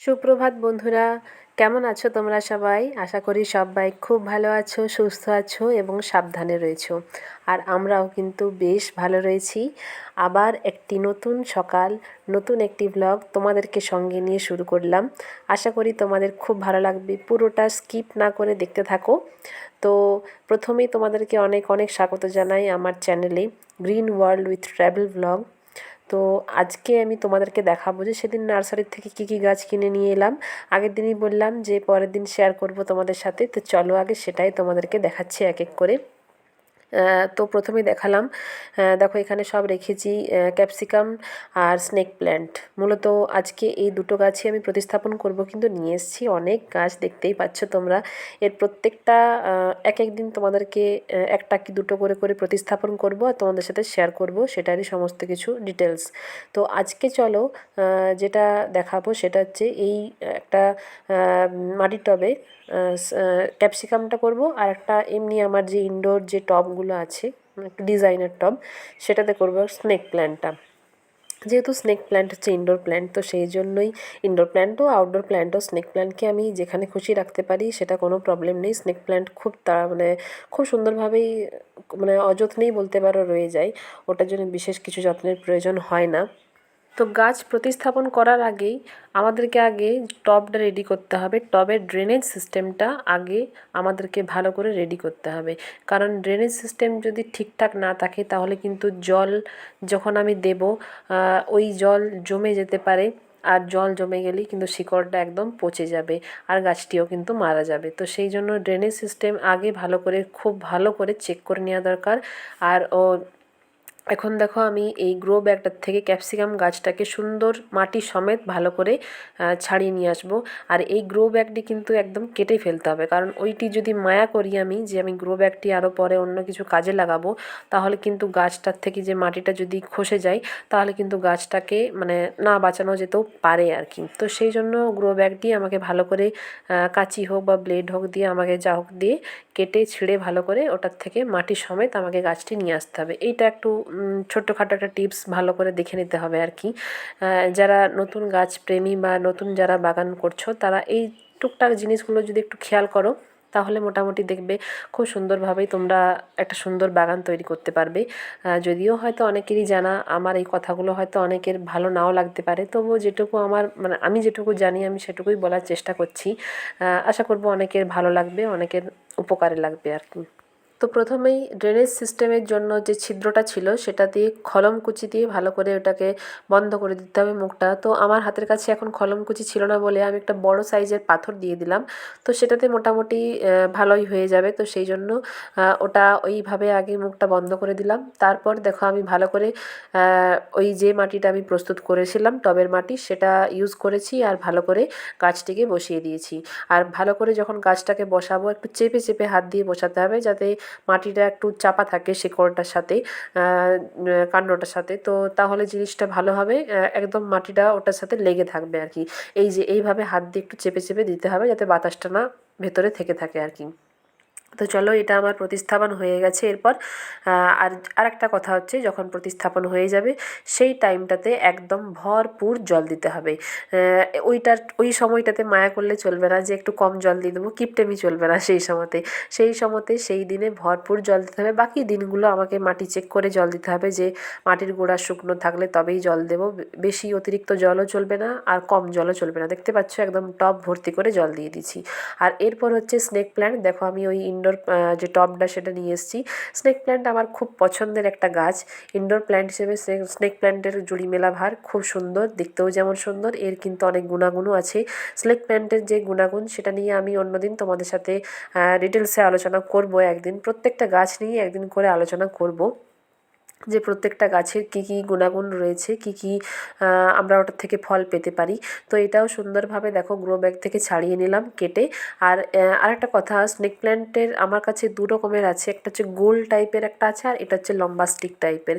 সুপ্রভাত বন্ধুরা, কেমন আছো তোমরা সবাই? আশা করি সবাই খুব ভালো আছো, সুস্থ আছো এবং সাবধানে রয়েছো। আর আমরাও কিন্তু বেশ ভালো রয়েছি। আবার একটি নতুন সকাল, নতুন একটি ব্লগ তোমাদেরকে সঙ্গে নিয়ে শুরু করলাম। আশা করি তোমাদের খুব ভালো লাগবে, পুরোটা স্কিপ না করে দেখতে থাকো। তো প্রথমেই তোমাদেরকে অনেক অনেক স্বাগত জানাই আমার চ্যানেলে green world with travel blog. তো আজকে আমি তোমাদেরকে দেখাবো যে সেদিন নার্সারির থেকে কী কী গাছ কিনে নিয়ে এলাম। আগের দিনই বললাম যে পরের দিন শেয়ার করব তোমাদের সাথে, তো চলো আগে সেটাই তোমাদেরকে দেখাচ্ছি এক এক করে। তো প্রথমেই দেখালাম, দেখো এখানে সব রেখেছি ক্যাপসিকাম আর স্নেক প্ল্যান্ট। মূলত আজকে এই দুটো গাছই আমি প্রতিস্থাপন করব, কিন্তু নিয়ে এসেছি অনেক গাছ, দেখতেই পাচ্ছ তোমরা। এর প্রত্যেকটা এক এক দিন তোমাদেরকে একটা কি দুটো করে করে প্রতিস্থাপন করব আর তোমাদের সাথে শেয়ার করব সেটারই সমস্ত কিছু ডিটেলস। তো আজকে চলো যেটা দেখাবো সেটা হচ্ছে এই একটা মাটির টবে ক্যাপসিকামটা করব, আর একটা এমনি আমার যে ইনডোর যে টবগুলো আছে, একটু ডিজাইনার টব, সেটাতে করব স্নেক প্ল্যান্টটা। যেহেতু স্নেক প্ল্যান্ট হচ্ছে ইনডোর প্ল্যান্ট, তো সেই জন্যই ইনডোর প্ল্যান্টও আউটডোর প্ল্যান্টও স্নেক প্ল্যান্টকে আমি যেখানে খুশি রাখতে পারি, সেটা কোনো প্রবলেম নেই। স্নেক প্ল্যান্ট খুব মানে খুব সুন্দরভাবেই, মানে অযত্নেই বলতে পারো রয়ে যায়। ওটার জন্য বিশেষ কিছু যত্নের প্রয়োজন হয় না। তো গাছ প্রতিস্থাপন করার আগেই আমাদেরকে আগে টবটা রেডি করতে হবে। টবের ড্রেনেজ সিস্টেমটা আগে আমাদেরকে ভালো করে রেডি করতে হবে, কারণ ড্রেনেজ সিস্টেম যদি ঠিকঠাক না থাকে তাহলে কিন্তু জল যখন আমি দেব, ওই জল জমে যেতে পারে। আর জল জমে গেলেই কিন্তু শিকড়টা একদম পচে যাবে, আর গাছটিও কিন্তু মারা যাবে। তো সেই জন্য ড্রেনেজ সিস্টেম আগে ভালো করে, খুব ভালো করে চেক করে নেওয়া দরকার। আর এখন দেখো আমি এই গ্রো ব্যাগটার থেকে ক্যাপসিকাম গাছটাকে সুন্দর মাটি সমেত ভালো করে ছাড়িয়ে নিয়ে আসবো। আর এই গ্রো ব্যাগটি কিন্তু একদম কেটে ফেলতে হবে, কারণ ওইটি যদি মায়া করি আমি যে আমি গ্রো ব্যাগটি আরও পরে অন্য কিছু কাজে লাগাবো, তাহলে কিন্তু গাছটার থেকে যে মাটিটা যদি খসে যায়, তাহলে কিন্তু গাছটাকে মানে না বাঁচানো যেতেও পারে আর কি। তো সেই জন্য গ্রো ব্যাগটি আমাকে ভালো করে কাঁচি হোক বা ব্লেড হোক দিয়ে, আমাকে যা হোক দিয়ে কেটে ছিঁড়ে ভালো করে ওটার থেকে মাটি সমেত আমাকে গাছটি নিয়ে আসতে হবে। এইটা একটু ছোট্টখাটো একটা টিপস ভালো করে দেখে নিতে হবে আর কি। যারা নতুন গাছ প্রেমী বা নতুন যারা বাগান করছো, তারা এই টুকটাক জিনিসগুলো যদি একটু খেয়াল করো, তাহলে মোটামুটি দেখবে খুব সুন্দরভাবেই তোমরা একটা সুন্দর বাগান তৈরি করতে পারবে। যদিও হয়তো অনেকেরই জানা, আমার এই কথাগুলো হয়তো অনেকের ভালো নাও লাগতে পারে, তবুও যেটুকু আমার মানে আমি যেটুকু জানি আমি সেটুকুই বলার চেষ্টা করছি। আশা করব অনেকের ভালো লাগবে, অনেকের উপকারে লাগবে আর কি। তো প্রথমেই ড্রেনেজ সিস্টেমের জন্য যে ছিদ্রটা ছিল সেটা দিয়ে কলমকুচি দিয়ে ভালো করে ওটাকে বন্ধ করে দিতে হবে মুখটা। তো আমার হাতের কাছে এখন কলমকুচি ছিল না বলে আমি একটা বড় সাইজের পাথর দিয়ে দিলাম। তো সেটাতে মোটামুটি ভালোই হয়ে যাবে। তো সেই জন্য ওটা ওইভাবে আগে মুখটা বন্ধ করে দিলাম। তারপর দেখো আমি ভালো করে ওই যে মাটিটা আমি প্রস্তুত করেছিলাম টবের মাটি, সেটা ইউজ করেছি আর ভালো করে গাছটিকে বসিয়ে দিয়েছি। আর ভালো করে যখন গাছটাকে বসাবো, একটু চেপে চেপে হাত দিয়ে বসাতে হবে, যাতে মাটিটা একটু চাপা থাকে শিকড়টার সাথে, কাণ্ডটার সাথে। তো তাহলে জিনিসটা ভালো হবে, একদম মাটিটা ওটার সাথে লেগে থাকবে আর কি। এই যে এইভাবে হাত দিয়ে একটু চেপে চেপে দিতে হবে, যাতে বাতাসটা না ভেতরে থেকে থাকে আর কি। তো চলো, এটা আমার প্রতিস্থাপন হয়ে গেছে। এরপর আরেকটা কথা হচ্ছে, যখন প্রতিস্থাপন হয়ে যাবে সেই টাইমটাতে একদম ভরপুর জল দিতে হবে। ওই সময়টাতে মায়া করলে চলবে না যে একটু কম জল দিয়ে দেবো, কিপটেমি চলবে না সেই সময়তে সেই দিনে ভরপুর জল দিতে হবে। বাকি দিনগুলো আমাকে মাটি চেক করে জল দিতে হবে, যে মাটির গোড়া শুকনো থাকলে তবেই জল দেবো। বেশি অতিরিক্ত জলও চলবে না আর কম জলও চলবে না। দেখতে পাচ্ছ একদম টব ভর্তি করে জল দিয়ে দিচ্ছি। আর এরপর হচ্ছে স্নেক প্ল্যান্ট। দেখো আমি ওই ইনডোর যে টবটা সেটা নিয়ে এসেছি। স্নেক প্ল্যান্ট আমার খুব পছন্দের একটা গাছ। ইনডোর প্ল্যান্ট হিসেবে স্নেক প্ল্যান্টের জুড়ি মেলা ভার, খুব সুন্দর দেখতেও যেমন সুন্দর, এর কিন্তু অনেক গুণাগুণও আছে। স্নেক প্ল্যান্টের যে গুণাগুণ সেটা নিয়ে আমি অন্যদিন তোমাদের সাথে ডিটেলসে আলোচনা করব। একদিন প্রত্যেকটা গাছ নিয়ে একদিন করে আলোচনা করব, যে প্রত্যেকটা গাছের কী কী গুণাগুণ রয়েছে, কী কী আমরা ওটার থেকে ফল পেতে পারি। তো এটাও সুন্দরভাবে দেখো গ্রো ব্যাগ থেকে ছাড়িয়ে নিলাম কেটে। আর আরেকটা কথা, স্নেক প্ল্যান্টের আমার কাছে দু রকমের আছে, একটা হচ্ছে গোল টাইপের একটা আছে, আর এটা হচ্ছে লম্বা স্টিক টাইপের।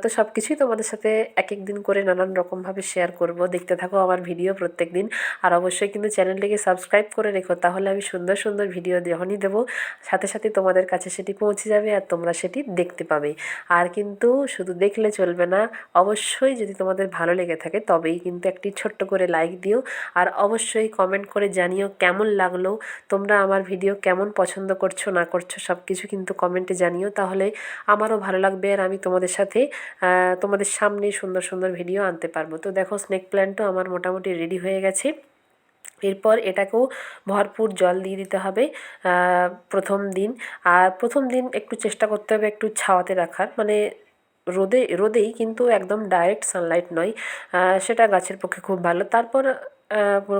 তো সব কিছুই তোমাদের সাথে এক এক দিন করে নানান রকমভাবে শেয়ার করব। দেখতে থাকো আমার ভিডিও প্রত্যেক দিন। আর অবশ্যই কিন্তু চ্যানেলটিকে সাবস্ক্রাইব করে রেখো, তাহলে আমি সুন্দর সুন্দর ভিডিও যখনই দেবো সাথে সাথে তোমাদের কাছে সেটি পৌঁছে যাবে আর তোমরা সেটি দেখতে পাবে। আর কিন্তু কিন্তু শুধু দেখলে চলবে না, অবশ্যই যদি তোমাদের ভালো লেগে থাকে তবেই কিন্তু একটি ছোট্ট করে লাইক দিও। আর অবশ্যই কমেন্ট করে জানিও কেমন লাগলো, তোমরা আমার ভিডিও কেমন পছন্দ করছো না করছো সব কিছু কিন্তু কমেন্টে জানিও, তাহলে আমারও ভালো লাগবে আর আমি তোমাদের সাথে তোমাদের সামনে সুন্দর সুন্দর ভিডিও আনতে পারবো। তো দেখো স্নেক প্ল্যান্টও আমার মোটামুটি রেডি হয়ে গেছে। এরপর এটাকেও ভরপুর জল দিয়ে দিতে হবে প্রথম দিন। আর প্রথম দিন একটু চেষ্টা করতে হবে একটু ছাওয়াতে রাখার, মানে রোদেই, কিন্তু একদম ডাইরেক্ট সানলাইট নয়, সেটা গাছের পক্ষে খুব ভালো। তারপর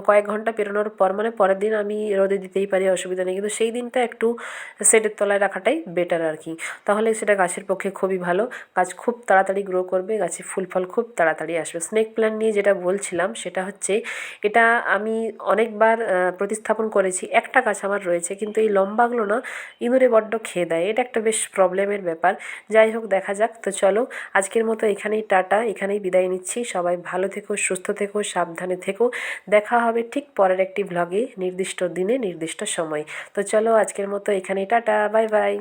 কয়েক ঘন্টা পেরোনোর পর, মানে পরের দিন আমি রোদে দিতেই পারি, অসুবিধা নেই, কিন্তু সেই দিনটা একটু শেডের তলায় রাখাটাই বেটার আর কি। তাহলে সেটা গাছের পক্ষে খুবই ভালো, গাছ খুব তাড়াতাড়ি গ্রো করবে, গাছে ফুল ফল খুব তাড়াতাড়ি আসবে। স্নেক প্ল্যান্ট নিয়ে যেটা বলছিলাম সেটা হচ্ছে, এটা আমি অনেকবার প্রতিস্থাপন করেছি, একটা গাছ আমার রয়েছে, কিন্তু এই লম্বাগুলো না ইঁদুরে বড্ড খেয়ে দেয়, এটা একটা বেশ প্রবলেমের ব্যাপার। যাই হোক, দেখা যাক। তো চলো আজকের মতো এখানেই টাটা, এখানেই বিদায় নিচ্ছি। সবাই ভালো থেকো, সুস্থ থেকো, সাবধানে থেকো। দেখা হবে ঠিক পরের একটি ভ্লগে, নির্দিষ্ট দিনে নির্দিষ্ট সময়। তো চলো আজকের মতো এখানেই টাটা, বাই বাই।